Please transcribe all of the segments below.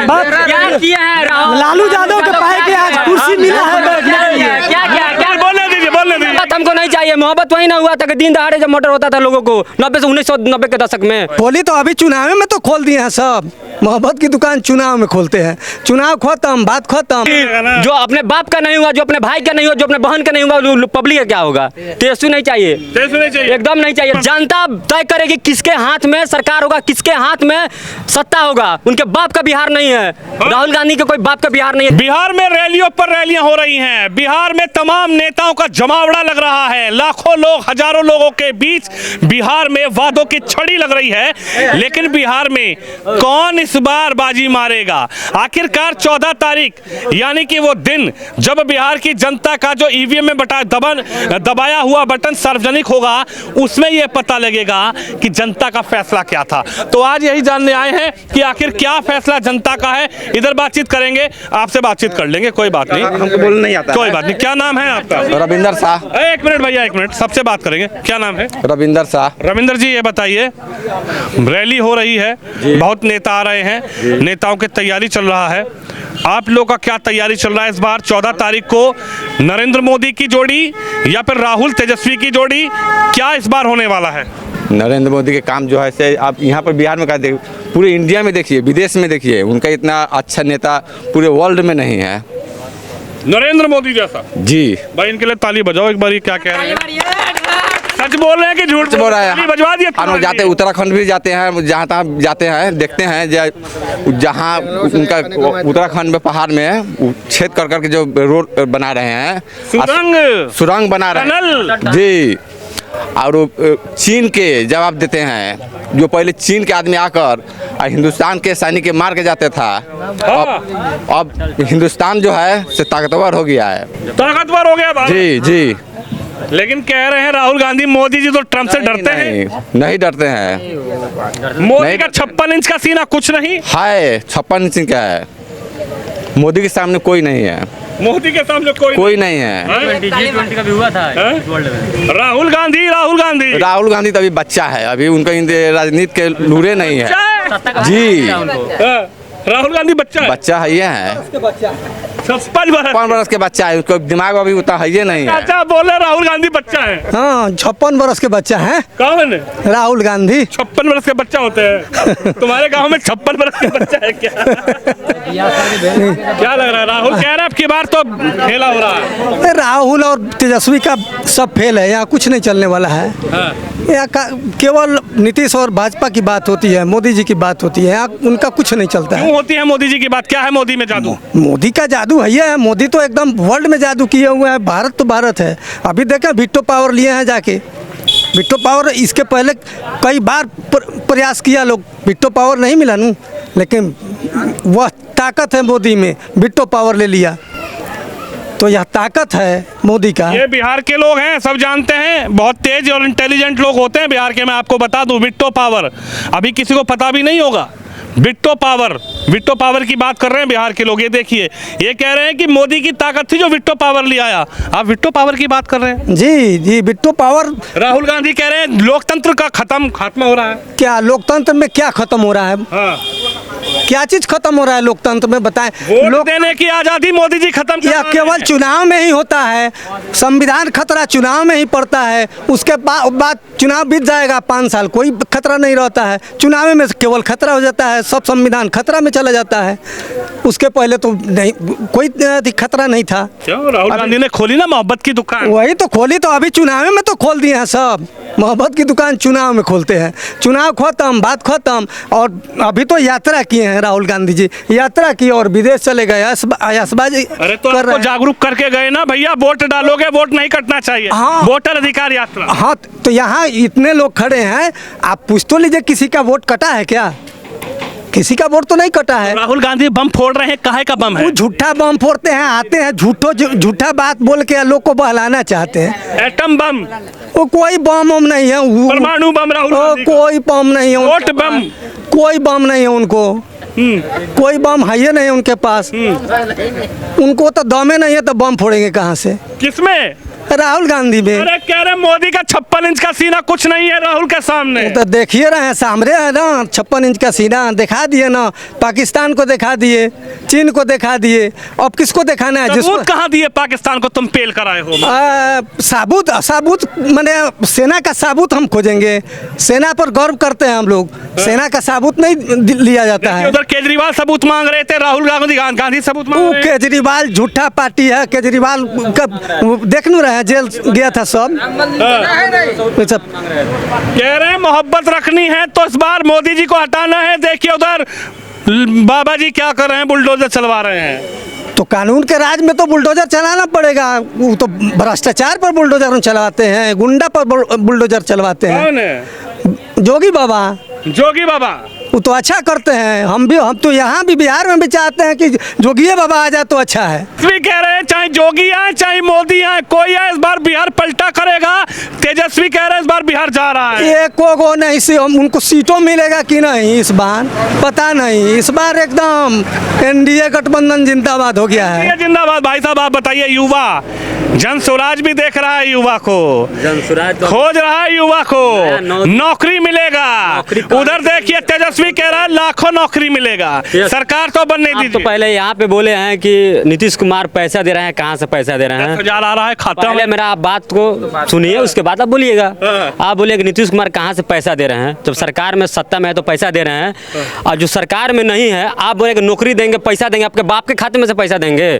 क्या किया है लालू यादव के पाए के आज कुर्सी मिला है बैठने। क्या बोलने दीजिए मोहब्बत हमको नहीं चाहिए। मोहब्बत वही ना हुआ था कि दिन दहाड़े जब मोटर होता था लोगों को 90 से 1990 के दशक में। खोली तो अभी चुनाव में तो खोल दिए हैं सब। मोहब्बत की दुकान चुनाव में खोलते हैं। चुनाव खत्म, बात खत्म। जो अपने बाप का नहीं हुआ, जो अपने भाई का नहीं हुआ, जो अपने बहन का नहीं हुआ, पब्लिक का क्या होगा? तेजस्वी नहीं चाहिए, एकदम नहीं चाहिए। जनता तय करेगी किसके हाथ में सरकार होगा, किसके हाथ में सत्ता होगा। उनके बाप का बिहार नहीं है, राहुल गांधी के कोई बाप का बिहार नहीं है। बिहार में रैलियों पर रैलियां हो रही हैं। बिहार में तमाम नेताओं का जमावड़ा लग रहा है। लाखों लोग, हजारों लोगों के बीच बिहार में वादों की छड़ी लग रही है। लेकिन बिहार में कौन इस बार बाजी मारेगा? आखिरकार 14 तारीख यानी कि वो दिन जब बिहार की जनता का जो ईवीएम में दबाया हुआ बटन सार्वजनिक होगा, उसमें यह पता लगेगा कि जनता का फैसला क्या था। तो आज यही जानने आए हैं कि आखिर क्या फैसला जनता का है। इधर बातचीत करेंगे, आपसे बातचीत कर लेंगे, कोई बात नहीं, हमको बोलना नहीं आता। कोई बात नहीं। क्या नाम है आपका? रविंदर शाह। एक मिनट भैया, एक मिनट, सबसे बात करेंगे। क्या नाम है? रविंदर शाह। रविंदर जी, ये बताइए, रैली हो रही है, बहुत नेता आ रहे हैं, नेताओं की तैयारी चल रहा है, आप लोग का क्या तैयारी चल रहा है इस बार 14 तारीख को? नरेंद्र मोदी की जोड़ी या फिर राहुल तेजस्वी की जोड़ी, क्या इस बार होने वाला है? नरेंद्र मोदी के काम जो है से आप यहाँ पर बिहार में देखिए, पूरे इंडिया में देखिए, विदेश में देखिए, उनका इतना अच्छा नेता पूरे वर्ल्ड में नहीं है। नरेंद्र मोदी जैसा जी भाई, इनके लिए ताली बजाओ एक बार। ये क्या कह रहे हैं? सच बोल रहे हैं कि झूठ बोल रहे हैं? बजवा दिया। हम लोग जाते हैं, उत्तराखंड भी जाते हैं, जहाँ तहाँ जाते हैं, देखते हैं जहाँ उनका उत्तराखंड में पहाड़ में छेद कर करके जो रोड बना रहे हैं, सुरंग बना रहे हैं जी। और चीन के जवाब देते हैं, जो पहले चीन के आदमी आकर हिंदुस्तान के सैनिक के मार के जाते था, अब हिंदुस्तान जो है से ताकतवर हो गया है। ताकतवर हो गया जी जी। लेकिन कह रहे हैं राहुल गांधी, मोदी जी तो ट्रम्प से डरते हैं। नहीं डरते हैं। मोदी का 56 इंच का सीना कुछ नहीं है, 56 इंच का है। मोदी के सामने कोई नहीं है। मोदी के सामने कोई नहीं है। G20 का भी हुआ था राहुल गांधी तो अभी बच्चा है, अभी उनका राजनीति के लूरे नहीं है जी। राहुल गांधी बच्चा है, ये है 56 वर्ष के बच्चा है, उसको दिमाग अभी उतना है नहीं है। अच्छा बोले राहुल गांधी बच्चा है। हाँ, 56 वर्ष के बच्चा है। कौन? राहुल गांधी। 56 वर्ष के बच्चा होते हैं? तुम्हारे गांव में 56 वर्ष के बच्चा है क्या? क्या लग रहा है? राहुल कह रहे हैं अब की बार तो खेला हो रहा है। राहुल और तेजस्वी का सब फेल है, यहाँ कुछ नहीं चलने वाला है। यहाँ केवल नीतीश और भाजपा की बात होती है, मोदी जी की बात होती है, यहाँ उनका कुछ नहीं चलता है। होती है मोदी जी की बात? क्या है मोदी में जादू? मोदी का जादू है, मोदी तो एकदम वर्ल्ड में जादू किए हुए हैं। भारत तो भारत है। अभी देखें, वीटो पावर लिए हैं जाके। वीटो पावर इसके पहले कई बार प्रयास किया लोग, वीटो पावर नहीं मिला नू, लेकिन वह ताकत है मोदी में, वीटो पावर ले लिया, तो यह ताकत है मोदी का। ये बिहार के लोग हैं, सब जानते हैं, बहुत तेज और इंटेलिजेंट लोग होते हैं बिहार के। मैं आपको बता दूं, वीटो पावर अभी किसी को पता भी नहीं होगा। वीटो पावर की बात कर रहे हैं बिहार के लोग। ये देखिए, ये कह रहे हैं कि मोदी की ताकत थी जो वीटो पावर ले आया। आप वीटो पावर की बात कर रहे हैं? जी जी, वीटो पावर। राहुल गांधी कह रहे हैं लोकतंत्र का खात्मा हो रहा है। क्या लोकतंत्र में क्या खत्म हो रहा है? हाँ। क्या चीज खत्म हो रहा है लोकतंत्र में, बताएं? वोट देने की आजादी मोदी जी खत्म कर रहे हैं। केवल चुनाव में ही होता है। संविधान खतरा चुनाव में ही पड़ता है, उसके बाद चुनाव बीत जाएगा 5 साल, कोई खतरा नहीं रहता है। चुनाव में केवल खतरा हो जाता है, सब संविधान खतरा में चला जाता है। उसके पहले तो नहीं, कोई खतरा नहीं था। क्यों? राहुल गांधी ने खोली ना मोहब्बत की दुकान। वही तो खोली, तो अभी चुनाव में तो खोल दिए हैं सब। मोहब्बत की दुकान चुनाव में खोलते हैं। चुनाव खत्म, बात खत्म। और अभी तो यात्रा किए हैं राहुल गांधी जी, यात्रा की और विदेश चले गए, आयासबाजी। अरे तो आपको जागरूक करके गए ना भैया, वोट डालोगे, वोट नहीं कटना चाहिए। हाँ, वोटर अधिकार यात्रा। हाँ, तो यहाँ इतने लोग खड़े हैं, आप पूछ तो लीजिए किसी का वोट कटा है क्या? किसी का वोट तो नहीं कटा है। राहुल गांधी बम फोड़ रहे हैं, काहे का बम है? वो झूठा बम फोड़ते हैं, आते हैं झूठा बात बोल के लोग को बहलाना चाहते हैं। Atom bomb? वो कोई बम नहीं है। परमाणु बम? राहुल कोई बम नहीं है। वोट बम? कोई बम नहीं है उनको। कोई बम है नहीं उनके पास। उनको तो दमे नहीं है, तो बम फोड़ेंगे कहाँ से? किसमें? राहुल गांधी में। अरे कह रहे मोदी का 56 इंच का सीना कुछ नहीं है राहुल के सामने। तो देखिए रहे हैं, सामने है ना 56 इंच का सीना दिखा दिए ना, पाकिस्तान को दिखा दिए, चीन को दिखा दिए, अब किसको दिखाना है? जिसको सबूत कहाँ दिए पाकिस्तान को तुम पेल कराए हो? साबुत मैंने सेना का साबुत हम खोजेंगे, सेना पर गर्व करते हैं हम लोग, सेना का साबुत नहीं लिया जाता है। उधर केजरीवाल सबूत मांग रहे थे, राहुल गांधी सबूत मांग वो रहे हैं। केजरीवाल झूठा पार्टी है, केजरीवाल का देख नहीं रहे हैं, जेल गया था सब। कह रहे हैं मोहब्बत रखनी है तो इस बार मोदी जी को हटाना है। देखिए उधर बाबा जी क्या कर रहे हैं, बुलडोजर चलवा रहे हैं। तो कानून के राज में तो बुलडोजर चलाना पड़ेगा। वो तो भ्रष्टाचार पर बुलडोजर चलवाते हैं, गुंडा पर बुलडोजर चलवाते हैं। कौन है? जोगी बाबा। जोगी बाबा वो तो अच्छा करते हैं। हम तो यहाँ भी बिहार में भी चाहते हैं कि जोगी बाबा आ जाए तो अच्छा है। भी कह रहे हैं चाहे जोगी आए चाहे मोदी आए, कोई आए, इस बार बिहार पलटा करेगा। तेजस्वी कह रहे हैं इस बार बिहार जा रहा है। एको गो नहीं से उनको सीटों मिलेगा कि नहीं इस बार पता नहीं। इस बार एकदम एनडीए गठबंधन जिंदाबाद हो गया है। जिंदाबाद। भाई साहब आप बताइए, युवा जन स्वराज भी देख रहा है, युवा को खोज रहा है, युवा को नौकरी मिलेगा। उधर देखिए तेजस्वी कह रहा है लाखों नौकरी मिलेगा, सरकार तो बनने दीजिए। तो पहले यहाँ पे बोले हैं कि नीतीश कुमार पैसा दे रहे हैं, कहाँ से पैसा दे रहे हैं? 10,000 आ रहा है खाता में। पहले मेरा आप बात को सुनिए, उसके बाद आप बोलिएगा। आप बोलिए कि नीतीश कुमार कहाँ से पैसा दे रहे हैं? जब सरकार में सत्ता में है तो पैसा दे रहे हैं, और जो सरकार में नहीं है आप बोले कि नौकरी देंगे, पैसा देंगे, आपके बाप के खाते में से पैसा देंगे?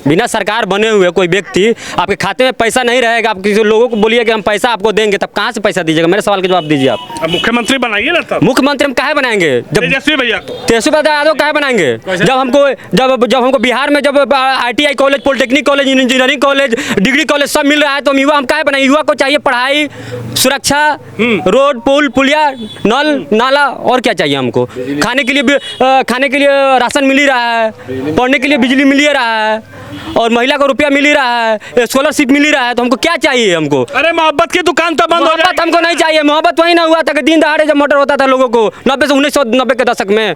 बिना सरकार बने हुए कोई व्यक्ति आपके खाते में पैसा नहीं रहेगा, आप किसी लोगों को बोलिए कि हम पैसा आपको देंगे, तब कहाँ से पैसा दीजिएगा? मेरे सवाल का जवाब दीजिए आप। मुख्यमंत्री बनाइए ना तब। मुख्यमंत्री हम काहे बनाएंगे? जब तेजस्वी भैया को, तेजस्वी यादव काहे बनाएंगे? जब हमको बिहार में जब ITI college, polytechnic college, engineering college, degree college सब मिल रहा है, तो हम युवा हम काहे बनाएंगे? युवा को चाहिए पढ़ाई, सुरक्षा, रोड, पुल, पुलिया, नल, नाला, और क्या चाहिए हमको? खाने के लिए राशन मिल ही रहा है, पढ़ने के लिए बिजली मिल ही रहा है, और महिला को रुपया मिल ही रहा है, स्कॉलरशिप मिल ही रहा है, तो हमको क्या चाहिए? हमको अरे मोहब्बत की दुकान तो बंद हो जाएगी। मोहब्बत हमको नहीं चाहिए। मोहब्बत वही ना हुआ था कि दिन दहाड़े जब मर्डर होता था लोगों को 90 से 1990 के दशक में।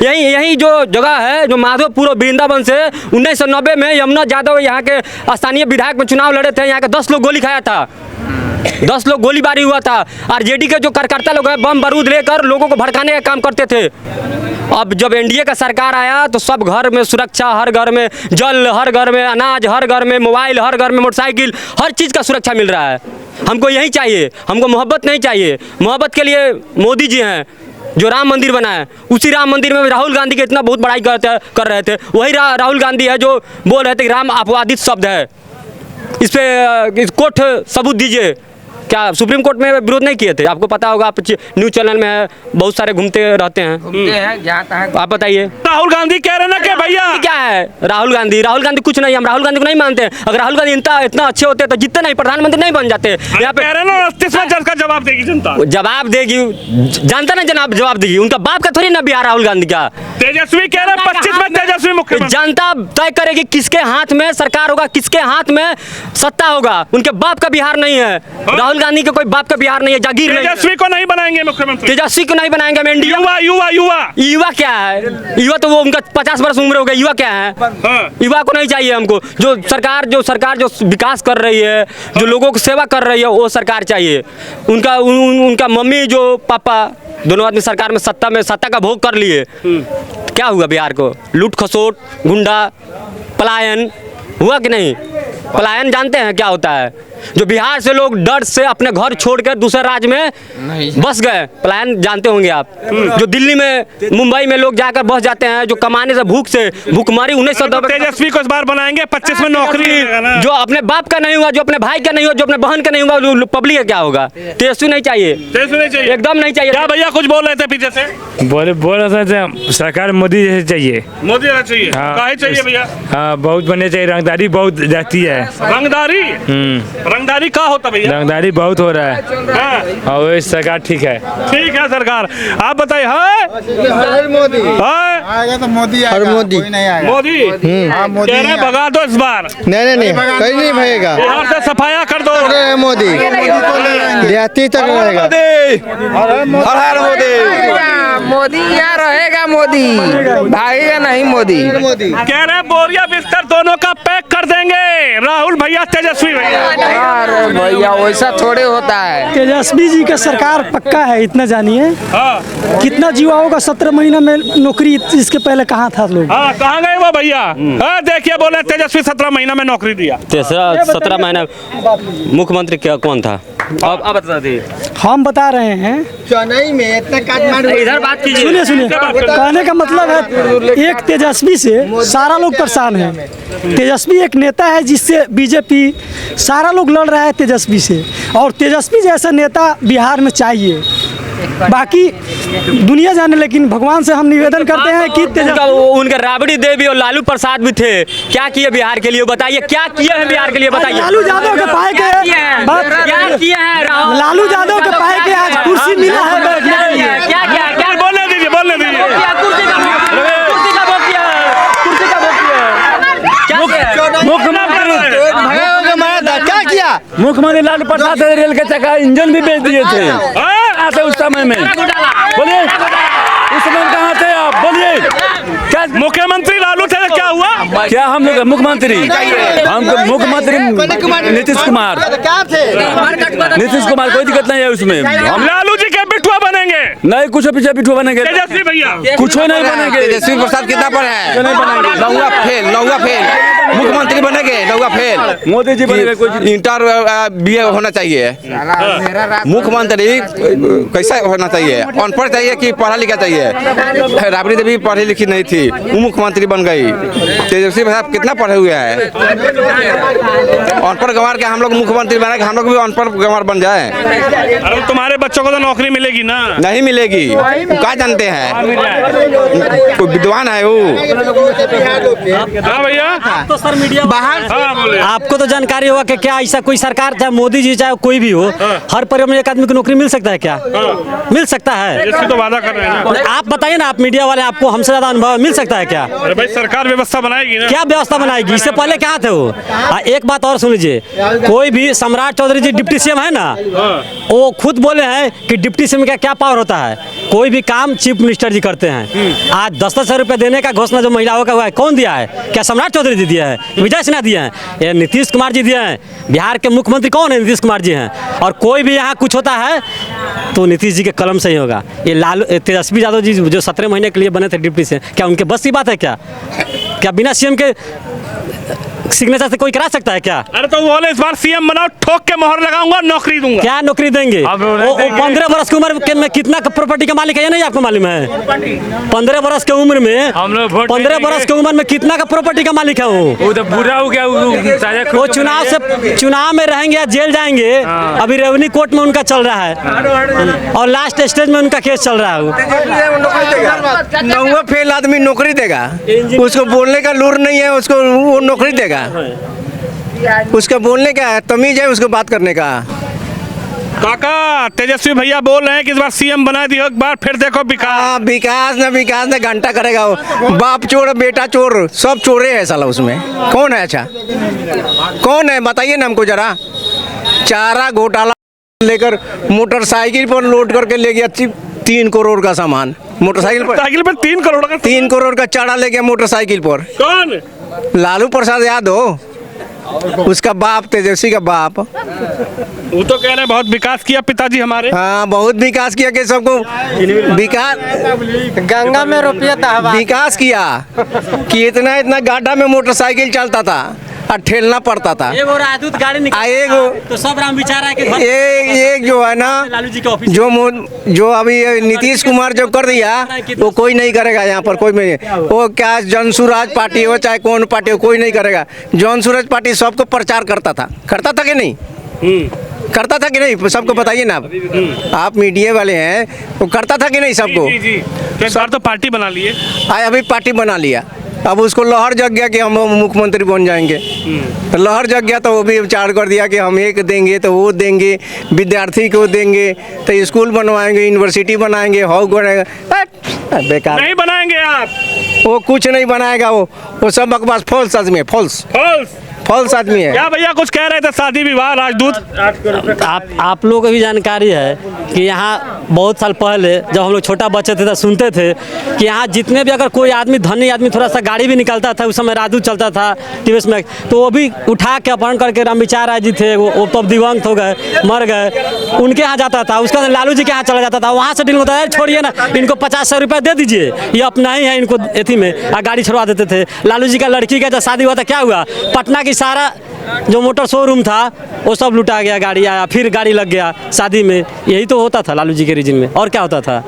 यही जो जगह है, जो माधोपुर और वृंदावन से 1990 में यमुना यादव यहाँ के स्थानीय विधायक में चुनाव लड़े थे, यहाँ के 10 लोग गोली खाया था, 10 लोग गोलीबारी हुआ था। RJD के जो कार्यकर्ता लोग हैं बम बारूद लेकर लोगों को भड़काने का काम करते थे। अब जब NDA का सरकार आया तो सब घर में सुरक्षा, हर घर में जल, हर घर में अनाज, हर घर में मोबाइल, हर घर में मोटरसाइकिल, हर चीज़ का सुरक्षा मिल रहा है। हमको यही चाहिए, हमको मोहब्बत नहीं चाहिए। मोहब्बत के लिए मोदी जी हैं जो राम मंदिर बनाए, उसी राम मंदिर में राहुल गांधी के इतना बहुत बड़ाई कर रहे थे। वही राहुल गांधी है जो बोल रहे थे कि राम अपवादित शब्द है, इस पे कोर्ट सबूत दीजिए। क्या सुप्रीम कोर्ट में विरोध नहीं किए थे? आपको पता होगा, आप न्यूज चैनल में है, बहुत सारे घूमते रहते हैं, जहाँ तहाँ। आप बताइए। राहुल गांधी कह रहे ना कि भैया क्या है राहुल गांधी कुछ नहीं। हम राहुल गांधी को नहीं मानते। अगर राहुल गांधी इतना अच्छे होते तो जितने नहीं प्रधानमंत्री नहीं बन जाते। यहाँ पे कह रहे ना 38वां जज का जवाब देगी जनता, जवाब देगी, जानता ना जनाब जवाब देगी। उनका बाप का थोड़ी ना बिहार राहुल गांधी का। तेजस्वी कह रहे 25 में तेजस्वी मुख्यमंत्री। जनता तय करेगी किसके हाथ में सरकार होगा, किसके हाथ में सत्ता होगा। उनके बाप का बिहार नहीं है, राहुल गांधी के कोई बाप का बिहार नहीं है, जागीर नहीं। तेजस्वी को नहीं बनाएंगे मुख्यमंत्री, तेजस्वी को नहीं बनाएंगे। मैं युवा क्या है? युवा तो वो उनका 50 वर्ष उम्र हो गई। युवा क्या है? युवा को नहीं चाहिए हमको। जो सरकार जो विकास कर रही है, जो लोगों की सेवा कर रही है, वो सरकार चाहिए। उनका मम्मी जो पापा दोनों आदमी सरकार में सत्ता का भोग कर लिए। क्या हुआ बिहार को? लूट खसोट, गुंडा, पलायन हुआ कि नहीं? पलायन जानते हैं क्या होता है? जो बिहार से लोग डर से अपने घर छोड़कर दूसरे राज्य में बस गए, पलायन जानते होंगे आप। जो दिल्ली में, मुंबई में लोग जाकर बस जाते हैं, जो कमाने से भूखमरी 1990। तेजस्वी को इस बार बनाएंगे, 25 में नौकरी। जो अपने बाप का नहीं हुआ, जो अपने भाई का नहीं हुआ, जो अपने बहन का नहीं हुआ, पब्लिक का क्या होगा? तेजस्वी नहीं चाहिए, एकदम नहीं चाहिए। क्या भैया कुछ बोल रहे थे पीछे से? बोल रहे थे सरकार मोदी जैसे चाहिए। मोदी जैसा चाहिए? काहे चाहिए भैया? हाँ, बहुत बनने चाहिए। रंगदारी बहुत रहती है। रंगदारी? रंगदारी का होता भैया? रंगदारी बहुत हो रहा है हाँ, और ये सरकार ठीक है। ठीक है सरकार। आप बताइए। है मोदी है? आएगा तो मोदी और आएगा, मोदी। कोई नहीं आएगा। मोदी हाँ, मोदी कह रहे नहीं भगा दो इस बार, नहीं कहीं नहीं भगेगा। बिहार से सफाया कर दो। अरे मोदी देहाती तक रहेगा। मोदी यहाँ रहेगा, मोदी भागेगा नहीं मोदी। कह रहे बोरिया बिस्तर दोनों का पैक कर देंगे राहुल भैया, तेजस्वी भैया। अरे भैया वैसा थोड़े होता है। तेजस्वी जी का सरकार पक्का है, इतना जानिए। हाँ कितना युवाओं का 17 महीना में नौकरी, इसके पहले कहाँ था लोग? हाँ, कहाँ गए वो भैया? हाँ, देखिए बोले तेजस्वी 17 महीना में नौकरी दिया। 17 महीना मुख्यमंत्री क्या कौन था? अब बता दीजिए। हम बता रहे हैं, चेन्नई में इतना काटमांडू इधर बात कीजिए। सुनिए कहने का मतलब है एक तेजस्वी से सारा लोग परेशान हैं। तेजस्वी एक नेता है जिससे बीजेपी सारा लोग लड़ रहा है तेजस्वी से, और तेजस्वी जैसा नेता बिहार में चाहिए। बाकी दुनिया जाने, लेकिन भगवान से हम निवेदन करते हैं कि उनके राबड़ी देवी और लालू प्रसाद भी थे, क्या किए बिहार के लिए? बताइए क्या किए हैं बिहार के लिए, बताइए। लालू यादव के पाए के क्या किए हैं? लालू यादव के पाए के आज कुर्सी मिला है बैठने के लिए। क्या क्या क्या बोलने दीजिए, बोलने दीजिए। कुर्सी का वोट किया, कुर्सी का वोट किया। क्या किया? मुख्यमंत्री लालू प्रसाद रेल के चक्का इंजन भी बेच दिए थे आते उस समय में। बोलिए उस समय कहाँ थे आप? बोलिए क्या मुख्यमंत्री लालू थे तो क्या हुआ? क्या हम लोग मुख्यमंत्री, हम मुख्यमंत्री नीतीश कुमार, नीतीश कुमार, कोई दिक्कत नहीं है उसमें। हम लालू जी के बिटुआ बनेंगे, नहीं कुछ पीछे बिठुआ बनेंगे, तेजस्वी भैया कुछ नहीं बनेंगे। तेजस्वी प्रसाद कितना पर है? नौवा फेल मुख्यमंत्री बनेंगे, नौवा फेल। मोदी जी बनेंगे, कुछ इंटर BA होना चाहिए मुख्यमंत्री। कैसा होना चाहिए? अनपढ़ चाहिए कि पढ़ा लिखा चाहिए? राबड़ी देवी पढ़ी लिखी नहीं थी, वो मुख्यमंत्री बन गई। तेजस्वी साहब कितना पढ़े हुए हैं? अनपढ़ गंवार के हम लोग मुख्यमंत्री बनाए, हम लोग भी अनपढ़ गंवार बन जाए। अरे तुम्हारे बच्चों को तो नौकरी मिलेगी ना? नहीं मिलेगी, क्या जानते हैं? कोई विद्वान है वो? हाँ भैया, तो सर मीडिया हाँ बोले। आपको तो जानकारी होगा कि क्या ऐसा कोई सरकार, चाहे मोदी जी चाहे कोई भी हो, हर परिवार में एक आदमी को नौकरी मिल सकता है क्या? मिल सकता है? तेजस्वी तो वादा कर रहे हैं ना। आप बताइए ना, आप मीडिया वाले, आपको हमसे ज्यादा अनुभव, मिल सकता है क्या? अरे भाई सरकार व्यवस्था बनाएगी ना। क्या व्यवस्था बनाएगी? इससे पहले क्या थे वो? एक बात और सुन लीजिए, कोई भी सम्राट चौधरी जी डिप्टी CM है ना, वो खुद बोले हैं कि डिप्टी CM का क्या पावर होता है, कोई भी काम चीफ मिनिस्टर जी करते हैं। आज 10-10 रुपए देने का घोषणा जो महिलाओं का हुआ है, कौन दिया है? क्या सम्राट चौधरी जी दिया है? विजय सिन्हा दिए हैं? ये नीतीश कुमार जी दिए हैं। बिहार के मुख्यमंत्री कौन है? नीतीश कुमार जी हैं। और कोई भी यहाँ कुछ होता है तो नीतीश जी के कलम से ही होगा। ये लालू तेजस्वी यादव जी जो 17 महीने के लिए बने थे डिप्टी से, क्या उनके बस की बात है क्या? क्या बिना CM के सिग्नेचर से कोई करा सकता है क्या? अरे तो बोले इस बार CM बनाओ, ठोक के मोहर लगाऊंगा, नौकरी दूंगा। क्या नौकरी देंगे? वो 15 वर्ष की उम्र में कितना प्रॉपर्टी का मालिक है, ये नहीं आपको मालूम है? 15 वर्ष की उम्र में, हम लोग वोट 15 वर्ष की उम्र में कितना का प्रॉपर्टी का मालिक है वो तो बुरा हो गया। वो चुनाव में रहेंगे या जेल जाएंगे। अभी रेवन्यू कोर्ट में उनका चल रहा है और लास्ट स्टेज में उनका केस चल रहा है। नौवा फेल आदमी नौकरी देगा? उसको बोलने का लूर नहीं है, उसको वो नौकरी देगा? उसका बोलने का तमीज है, उसको बात करने का। काका तेजस्वी भैया बोल रहे हैं कि इस बार CM बना दियो, एक बार फिर देखो विकास। विकास न घंटा करेगा वो। बाप चोर बेटा चोर सब चोरे है साला उसमें। कौन है? अच्छा कौन है बताइए ना हमको जरा। चारा घोटाला लेकर मोटरसाइकिल पर लोड करके ले गया 3 करोड़ का सामान। मोटरसाइकिल पर 3 करोड़ का 3 करोड़ का चारा ले गया मोटरसाइकिल पर। कौन? लालू प्रसाद यादव, उसका बाप, तेजस्वी का बाप। वो तो कह रहे बहुत विकास किया पिताजी हमारे। हाँ बहुत विकास किया कि सबको विकास, गंगा में रुपया था, विकास किया कि इतना गाढ़ा में मोटरसाइकिल चलता था और ठेलना पड़ता था। एगो राजदूत गाड़ी तो सब राम विचार है कि एक जो है ना, लालू जी के ऑफिस जो अभी नीतीश कुमार जो कर दिया वो कोई नहीं करेगा यहाँ पर। कोई नहीं, वो क्या जनसुराज पार्टी हो चाहे कौन पार्टी हो, कोई नहीं करेगा। जनसुराज पार्टी सबको प्रचार करता था कि नहीं? करता था कि नहीं? सबको बताइए ना, आप मीडिया वाले हैं, वो करता था कि नहीं सबको? जी। तो इस बार तो पार्टी बना लिए। अभी पार्टी बना लिया अब उसको लहर जग गया कि हम मुख्यमंत्री बन जाएंगे। तो लहर जग गया तो वो भी विचार कर दिया कि हम एक देंगे तो वो देंगे, विद्यार्थी को देंगे तो स्कूल बनवाएंगे, यूनिवर्सिटी बनाएंगे, हाउ बनाएंगे। बेकार नहीं बनाएंगे आप। वो कुछ नहीं बनाएगा, वो सब बकवास, फॉल्स आदमी है, फॉल्स आदमी है। क्या भैया कुछ कह रहे थे, शादी विवाह राजदूत? आप लोगों को भी जानकारी है कि यहाँ बहुत साल पहले जब हम लोग छोटा बच्चे थे तो सुनते थे कि यहाँ जितने भी अगर कोई आदमी, धनी आदमी, थोड़ा सा गाड़ी भी निकलता था, उस समय राजदूत चलता था टीवीएस में, तो वो भी उठा के अपहरण करके रामविचार राय जी थे, वो तो दिवंगत हो गए, मर गए, उनके यहाँ जाता था। उसका लालू जी के यहाँ चला जाता था, वहाँ से डील होता है, छोड़िए ना, इनको 50 रुपये दे दीजिए, ये अपना ही है, इनको एथी में गाड़ी छोड़वा देते थे। लालू जी का लड़की का जब शादी हुआ था क्या हुआ, पटना की सारा जो मोटर शोरूम था वो सब लुटा गया, गाड़ी आया, फिर गाड़ी लग गया शादी में। यही तो होता था लालू जी के रीजन में, और क्या होता था।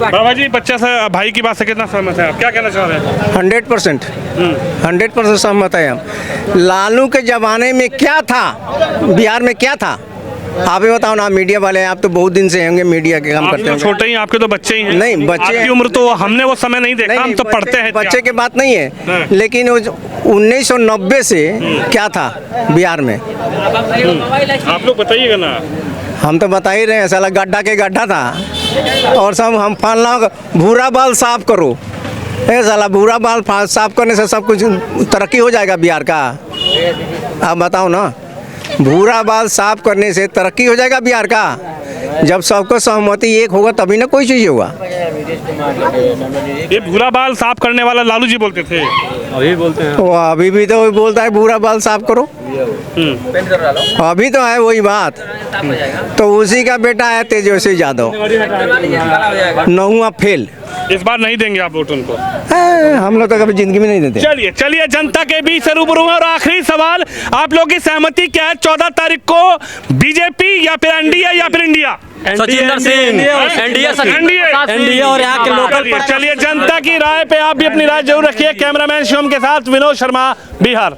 बाबा जी बच्चा से भाई की बात से कितना सहमत है आप, क्या कहना चाह रहे हैं? 100% सहमत है हम। लालू के जमाने में क्या था, बिहार में क्या था, आप ही बताओ ना, मीडिया वाले आप तो बहुत दिन से होंगे मीडिया के काम करते हैं। छोटे ही, आपके तो बच्चे ही हैं। नहीं, बच्चे आपकी उम्र तो हमने वो समय नहीं देखा, हम तो पढ़ते हैं। बच्चे की बात नहीं है, लेकिन 1990 से क्या था बिहार में, आप लोग बताइएगा ना। हम तो बता ही रहे हैं, साला गड्ढा के गड्ढा था, और सब हम फलना भूरा बाल साफ करो, साला भूरा बाल साफ करने से सब कुछ तरक्की हो जाएगा बिहार का। आप बताओ ना, भूरा बाल साफ करने से तरक्की हो जाएगा बिहार का? जब सबको सहमति एक होगा तभी ना कोई चीज़ होगा। ये भूरा बाल साफ करने वाला लालू जी बोलते थे, अभी बोलते हैं, वो अभी भी तो बोलता है भूरा बाल साफ करो, अभी तो है वही बात। तो उसी का बेटा है तेजस्वी यादव, नौवां फेल। इस बार नहीं देंगे आप वोट उनको? हम लोग तो कभी जिंदगी में नहीं देते। चलिए जनता के बीच से रूबरू हैं। और आखिरी सवाल, आप लोग की सहमति क्या है 14 तारीख को, बीजेपी या फिर एनडीए या फिर इंडिया? सचिंदर सिंह, एनडीए और यहाँ के लोकल। चलिए जनता की राय पे आप भी अपनी राय जरूर रखिए। कैमरामैन शिवम के साथ विनोद शर्मा, बिहार।